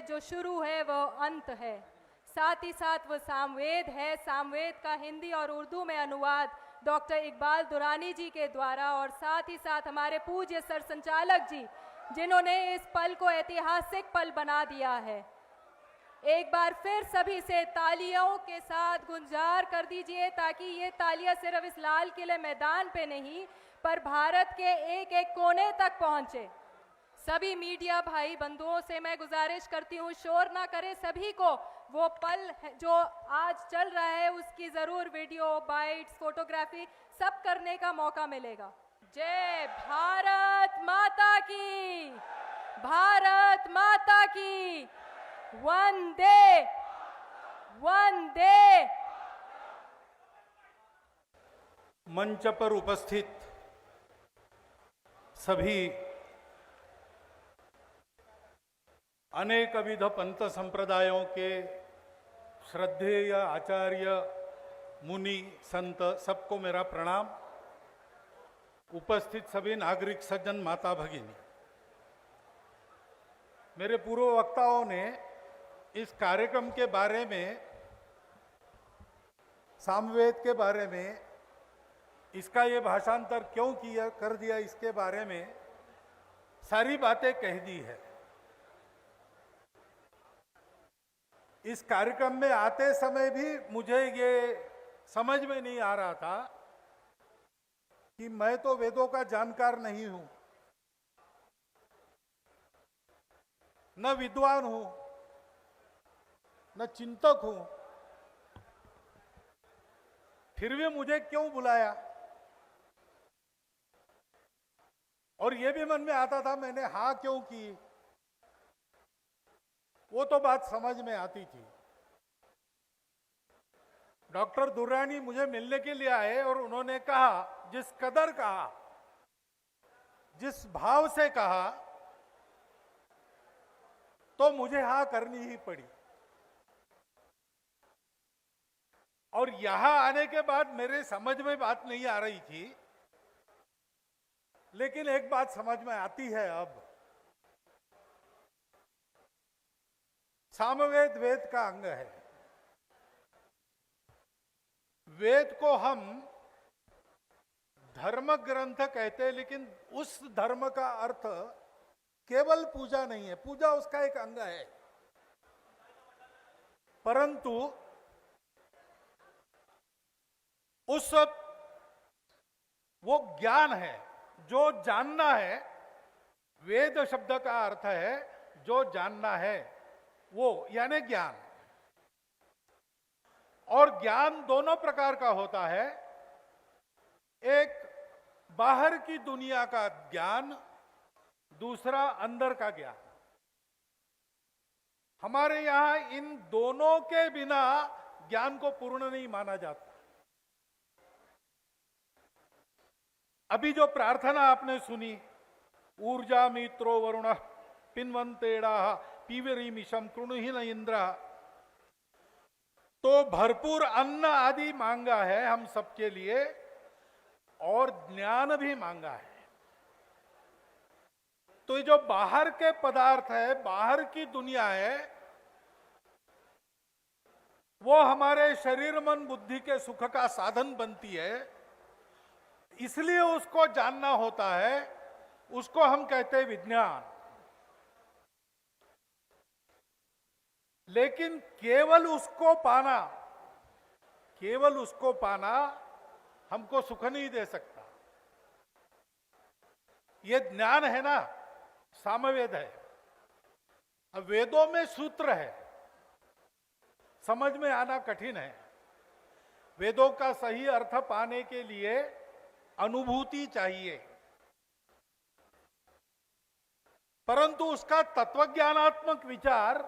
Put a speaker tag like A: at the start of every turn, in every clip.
A: जो शुरू है वो अंत है, साथ ही साथ वो सामवेद है। सामवेद का हिंदी और उर्दू में अनुवाद डॉक्टर इकबाल दुरानी जी के द्वारा, और साथ ही साथ हमारे पूज्य सर संचालक जी जिन्होंने इस पल को ऐतिहासिक पल बना दिया है। एक बार फिर सभी से तालियों के साथ गुंजार कर दीजिए, ताकि ये तालियां सिर्फ इस लाल किले मैदान पे नहीं पर भारत के एक एक कोने तक पहुंचे। सभी मीडिया भाई बंधुओं से मैं गुजारिश करती हूँ, शोर ना करें, सभी को वो पल जो आज चल रहा है उसकी ज़रूर वीडियो, बाइट्स, फोटोग्राफी सब करने का मौका मिलेगा। जय भारत माता की, भारत माता की, वंदे वंदे।
B: मंच पर उपस्थित सभी अनेकविध पंथ संप्रदायों के श्रद्धेय आचार्य, मुनि, संत, सबको मेरा प्रणाम। उपस्थित सभी नागरिक सज्जन, माता भगिनी, मेरे पूर्व वक्ताओं ने इस कार्यक्रम के बारे में, सामवेद के बारे में, इसका ये भाषांतर क्यों किया कर दिया, इसके बारे में सारी बातें कह दी है। इस कार्यक्रम में आते समय भी मुझे ये समझ में नहीं आ रहा था कि मैं तो वेदों का जानकार नहीं हूं, न विद्वान हूं, न चिंतक हूं, फिर भी मुझे क्यों बुलाया। और ये भी मन में आता था, मैंने हाँ क्यों की, वो तो बात समझ में आती थी। डॉक्टर दुर्रानी मुझे मिलने के लिए आए और उन्होंने कहा, जिस कदर कहा, जिस भाव से कहा, तो मुझे हाँ करनी ही पड़ी। और यहां आने के बाद मेरे समझ में बात नहीं आ रही थी, लेकिन एक बात समझ में आती है अब। सामवेद वेद का अंग है। वेद को हम धर्म ग्रंथ कहते हैं, लेकिन उस धर्म का अर्थ केवल पूजा नहीं है, पूजा उसका एक अंग है, परंतु उस वो ज्ञान है जो जानना है। वेद शब्द का अर्थ है जो जानना है, वो यानी ज्ञान। और ज्ञान दोनों प्रकार का होता है, एक बाहर की दुनिया का ज्ञान, दूसरा अंदर का ज्ञान। हमारे यहां इन दोनों के बिना ज्ञान को पूर्ण नहीं माना जाता। अभी जो प्रार्थना आपने सुनी, ऊर्जा मित्रो वरुण पिन्वंतेड़ा पीवरीमिशम कृणुहीन इंद्र, तो भरपूर अन्न आदि मांगा है हम सबके लिए, और ज्ञान भी मांगा है। तो ये जो बाहर के पदार्थ है, बाहर की दुनिया है, वो हमारे शरीर मन बुद्धि के सुख का साधन बनती है, इसलिए उसको जानना होता है। उसको हम कहते हैं विज्ञान। लेकिन केवल उसको पाना, केवल उसको पाना हमको सुख नहीं दे सकता। ये ज्ञान है ना, सामवेद है। अब वेदों में सूत्र है, समझ में आना कठिन है। वेदों का सही अर्थ पाने के लिए अनुभूति चाहिए, परंतु उसका तत्वज्ञानात्मक विचार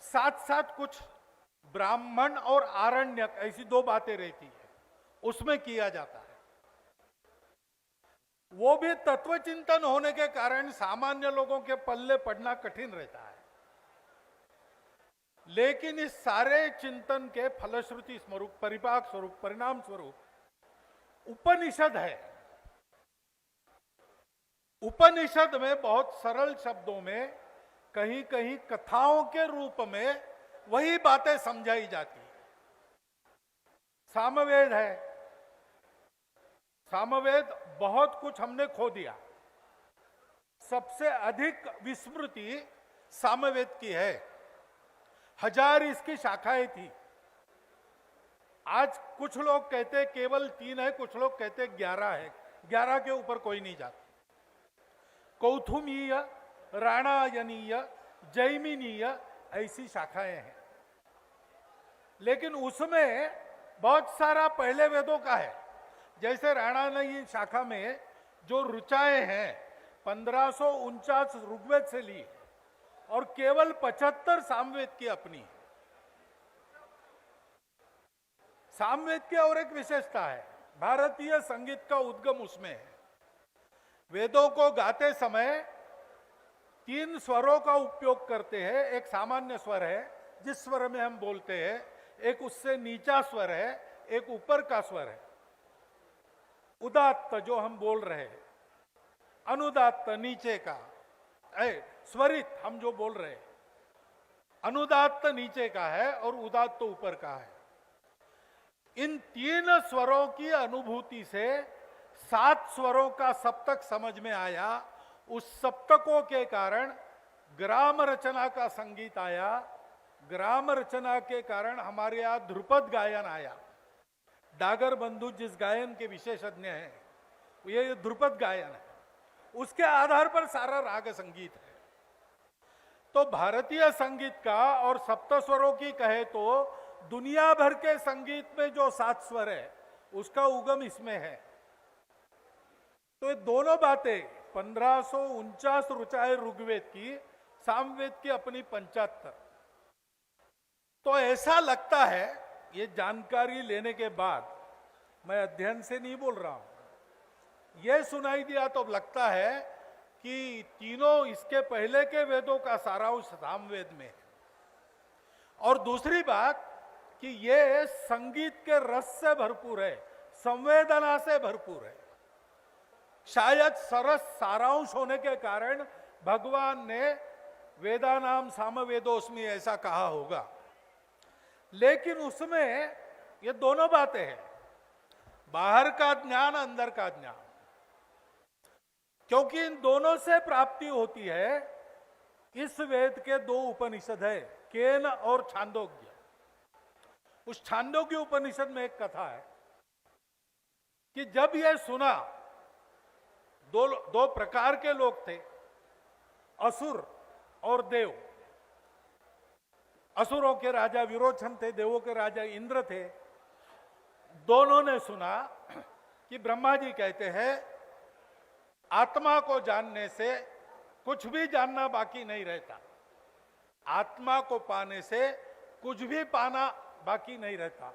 B: साथ साथ कुछ ब्राह्मण और आरण्यक, ऐसी दो बातें रहती है, उसमें किया जाता है। वो भी तत्व चिंतन होने के कारण सामान्य लोगों के पल्ले पड़ना कठिन रहता है। लेकिन इस सारे चिंतन के फलश्रुति स्वरूप, परिपाक स्वरूप, परिणाम स्वरूप उपनिषद है। उपनिषद में बहुत सरल शब्दों में कहीं कहीं कथाओं के रूप में वही बातें समझाई जाती है। सामवेद है, सामवेद बहुत कुछ हमने खो दिया। सबसे अधिक विस्मृति सामवेद की है। 1000 इसकी शाखाएं थी। आज कुछ लोग कहते हैं केवल 3 है, कुछ लोग कहते हैं 11 है। 11 के ऊपर कोई नहीं जाता। कौथुमीय, राणायनीय, जैमिनीय ऐसी शाखाएं हैं। लेकिन उसमें बहुत सारा पहले वेदों का है। जैसे राणायनी शाखा में जो ऋचाएं हैं 1549 ऋग्वेद से ली और केवल 75 सामवेद की अपनी है। सामवेद की और एक विशेषता है, भारतीय संगीत का उद्गम उसमें है। वेदों को गाते समय 3 स्वरों का उपयोग करते हैं। एक सामान्य स्वर है जिस स्वर में हम बोलते हैं, एक उससे नीचा स्वर है, एक ऊपर का स्वर है। उदात्त जो हम बोल रहे हैं, अनुदात्त नीचे का, स्वरित हम जो बोल रहे हैं, अनुदात्त नीचे का है और उदात्त ऊपर का है। इन 3 स्वरों की अनुभूति से 7 स्वरों का सप्तक समझ में आया। उस सप्तकों के कारण ग्राम रचना का संगीत आया। ग्राम रचना के कारण हमारे यहां ध्रुपद गायन आया। डागर बंधु जिस गायन के विशेषज्ञ हैं, ये ध्रुपद गायन है। उसके आधार पर सारा राग संगीत है। तो भारतीय संगीत का और सप्तस्वरों की कहे तो दुनिया भर के संगीत में जो 7 स्वर है उसका उगम इसमें है। तो ये दोनों बातें 1549 ऋचाएं ऋग्वेद की, सामवेद की अपनी 75। तो ऐसा लगता है, ये जानकारी लेने के बाद, मैं अध्ययन से नहीं बोल रहा हूं, यह सुनाई दिया तो लगता है कि तीनों इसके पहले के वेदों का सारांश सामवेद में है। और दूसरी बात कि ये संगीत के रस से भरपूर है, संवेदना से भरपूर है। शायद सरस सारांश होने के कारण भगवान ने वेदानाम सामवेदोस्मि ऐसा कहा होगा। लेकिन उसमें ये दोनों बातें हैं, बाहर का ज्ञान, अंदर का ज्ञान। क्योंकि इन दोनों से प्राप्ति होती है। इस वेद के 2 उपनिषद है, केन और छांदोग्य। उस छांदोग्य उपनिषद में एक कथा है कि जब यह सुना, दो प्रकार के लोग थे, असुर और देव। असुरों के राजा विरोचन थे, देवों के राजा इंद्र थे। दोनों ने सुना कि ब्रह्मा जी कहते हैं आत्मा को जानने से कुछ भी जानना बाकी नहीं रहता। आत्मा को पाने से कुछ भी पाना बाकी नहीं रहता।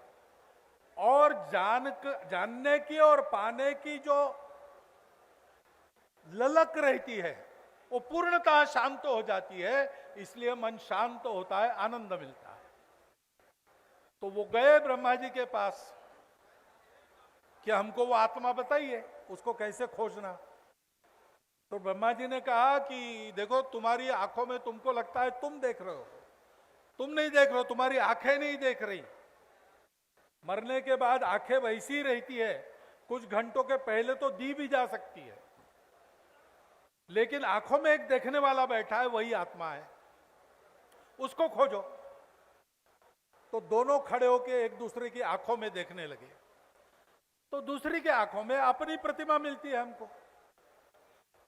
B: और जानने की और पाने की जो ललक रहती है वो पूर्णतः शांत हो जाती है। इसलिए मन शांत होता है, आनंद मिलता है। तो वो गए ब्रह्मा जी के पास कि हमको वो आत्मा बताइए, उसको कैसे खोजना। तो ब्रह्मा जी ने कहा कि देखो, तुम्हारी आंखों में तुमको लगता है तुम देख रहे हो, तुम नहीं देख रहे हो, तुम्हारी आंखें नहीं देख रही। मरने के बाद आंखें वैसी ही रहती है, कुछ घंटों के पहले तो दी भी जा सकती है, लेकिन आंखों में एक देखने वाला बैठा है, वही आत्मा है, उसको खोजो। तो दोनों खड़े होके एक दूसरे की आंखों में देखने लगे। तो दूसरी के आंखों में अपनी प्रतिमा मिलती है हमको।